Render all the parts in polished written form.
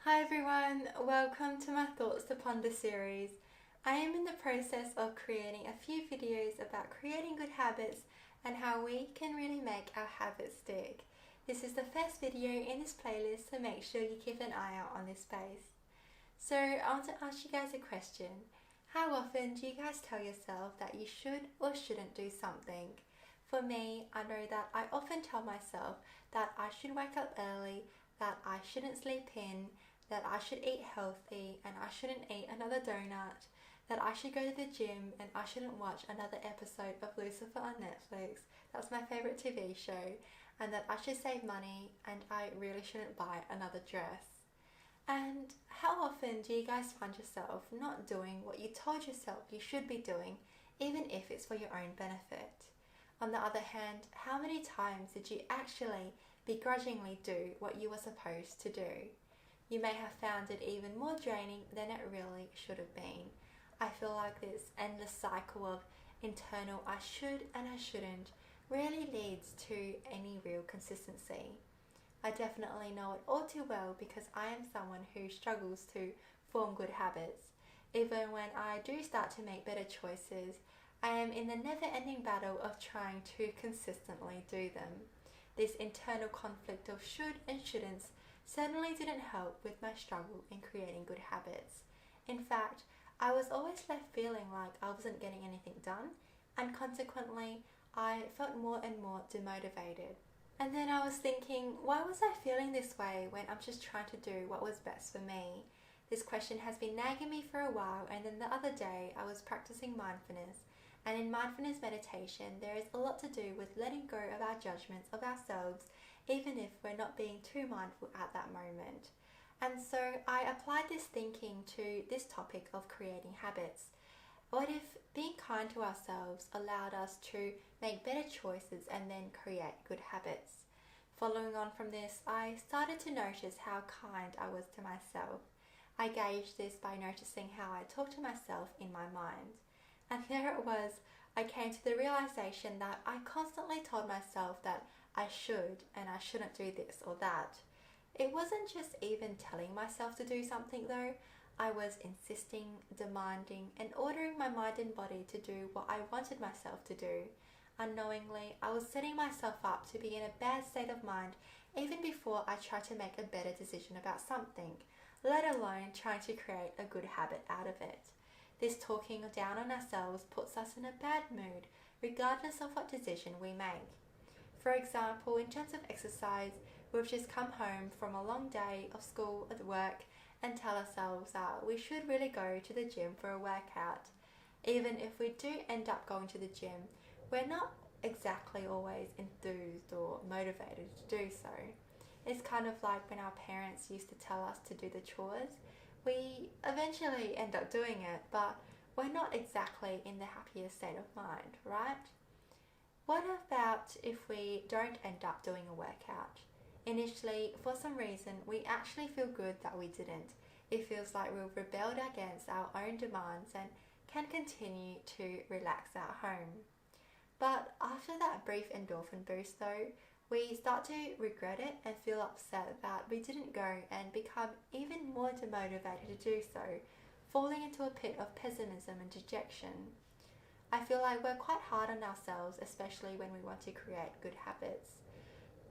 Hi everyone, welcome to my Thoughts to Ponder series. I am in the process of creating a few videos about creating good habits and how we can really make our habits stick. This is the first video in this playlist, so make sure you keep an eye out on this space. So I want to ask you guys a question. How often do you guys tell yourself that you should or shouldn't do something? For me, I know that I often tell myself that I should wake up early, that I shouldn't sleep in, that I should eat healthy and I shouldn't eat another donut, that I should go to the gym and I shouldn't watch another episode of Lucifer on Netflix, that's my favourite TV show, and that I should save money and I really shouldn't buy another dress. And how often do you guys find yourself not doing what you told yourself you should be doing, even if it's for your own benefit? On the other hand, how many times did you actually begrudgingly do what you were supposed to do? You may have found it even more draining than it really should have been. I feel like this endless cycle of internal I should and I shouldn't rarely leads to any real consistency. I definitely know it all too well because I am someone who struggles to form good habits. Even when I do start to make better choices, I am in the never-ending battle of trying to consistently do them. This internal conflict of should and shouldn'ts certainly didn't help with my struggle in creating good habits. In fact, I was always left feeling like I wasn't getting anything done, and consequently, I felt more and more demotivated. And then I was thinking, why was I feeling this way when I'm just trying to do what was best for me? This question has been nagging me for a while, and then the other day I was practicing mindfulness. And in mindfulness meditation, there is a lot to do with letting go of our judgments of ourselves, even if we're not being too mindful at that moment. And so I applied this thinking to this topic of creating habits. What if being kind to ourselves allowed us to make better choices and then create good habits? Following on from this, I started to notice how kind I was to myself. I gauged this by noticing how I talked to myself in my mind. And there it was, I came to the realization that I constantly told myself that I should and I shouldn't do this or that. It wasn't just even telling myself to do something though. I was insisting, demanding, and ordering my mind and body to do what I wanted myself to do. Unknowingly, I was setting myself up to be in a bad state of mind even before I tried to make a better decision about something, let alone trying to create a good habit out of it. This talking down on ourselves puts us in a bad mood, regardless of what decision we make. For example, in terms of exercise, we've just come home from a long day of school at work and tell ourselves that we should really go to the gym for a workout. Even if we do end up going to the gym, we're not exactly always enthused or motivated to do so. It's kind of like when our parents used to tell us to do the chores. We eventually end up doing it, but we're not exactly in the happiest state of mind, right? What about if we don't end up doing a workout? Initially, for some reason, we actually feel good that we didn't. It feels like we've rebelled against our own demands and can continue to relax at home. But after that brief endorphin boost though, we start to regret it and feel upset that we didn't go and become even more demotivated to do so, falling into a pit of pessimism and dejection. I feel like we're quite hard on ourselves, especially when we want to create good habits.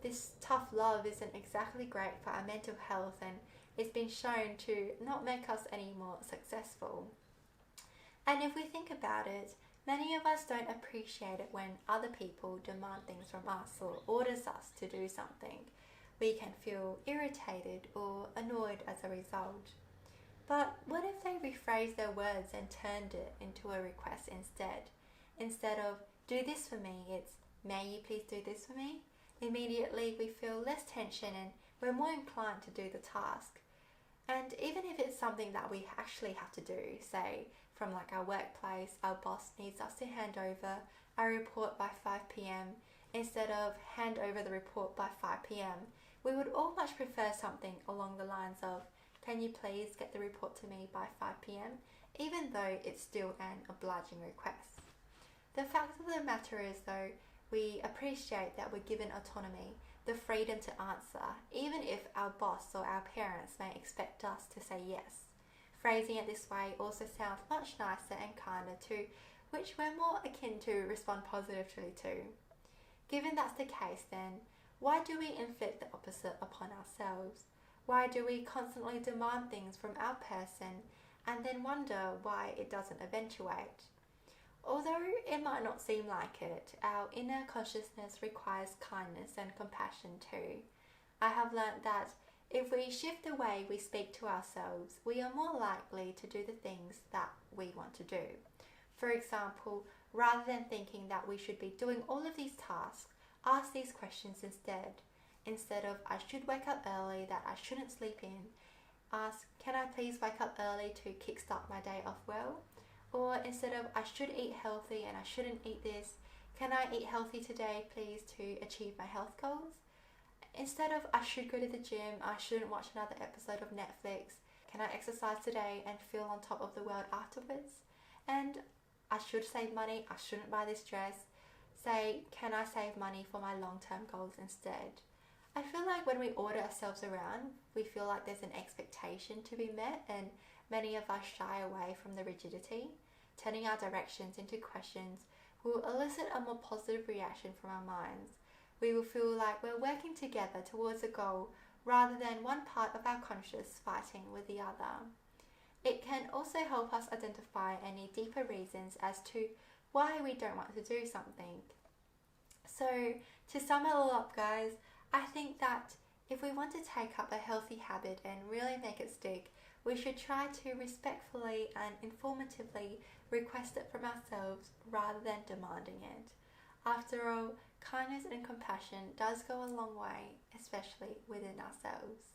This tough love isn't exactly great for our mental health, and it's been shown to not make us any more successful. And if we think about it, many of us don't appreciate it when other people demand things from us or orders us to do something. We can feel irritated or annoyed as a result. But what if they rephrased their words and turned it into a request instead? Instead of, do this for me, it's, may you please do this for me? Immediately we feel less tension and we're more inclined to do the task. And even if it's something that we actually have to do, say from like our workplace, our boss needs us to hand over a report by 5 p.m. instead of hand over the report by 5 p.m., we would all much prefer something along the lines of, can you please get the report to me by 5 p.m., even though it's still an obliging request. The fact of the matter is though, we appreciate that we're given autonomy, the freedom to answer, even if our boss or our parents may expect us to say yes. Phrasing it this way also sounds much nicer and kinder too, which we're more akin to respond positively to. Given that's the case then, why do we inflict the opposite upon ourselves? Why do we constantly demand things from our person and then wonder why it doesn't eventuate? Although it might not seem like it, our inner consciousness requires kindness and compassion too. I have learnt that if we shift the way we speak to ourselves, we are more likely to do the things that we want to do. For example, rather than thinking that we should be doing all of these tasks, ask these questions instead. Instead of I should wake up early that I shouldn't sleep in, ask can I please wake up early to kickstart my day off well? Or instead of I should eat healthy and I shouldn't eat this, can I eat healthy today please to achieve my health goals? Instead of I should go to the gym, I shouldn't watch another episode of Netflix, can I exercise today and feel on top of the world afterwards? And I should save money, I shouldn't buy this dress. Say, can I save money for my long-term goals instead? I feel like when we order ourselves around, we feel like there's an expectation to be met, and many of us shy away from the rigidity. Turning our directions into questions will elicit a more positive reaction from our minds. We will feel like we're working together towards a goal rather than one part of our conscious fighting with the other. It can also help us identify any deeper reasons as to why we don't want to do something. So, to sum it all up, guys, I think that if we want to take up a healthy habit and really make it stick, we should try to respectfully and informatively request it from ourselves rather than demanding it. After all, kindness and compassion does go a long way, especially within ourselves.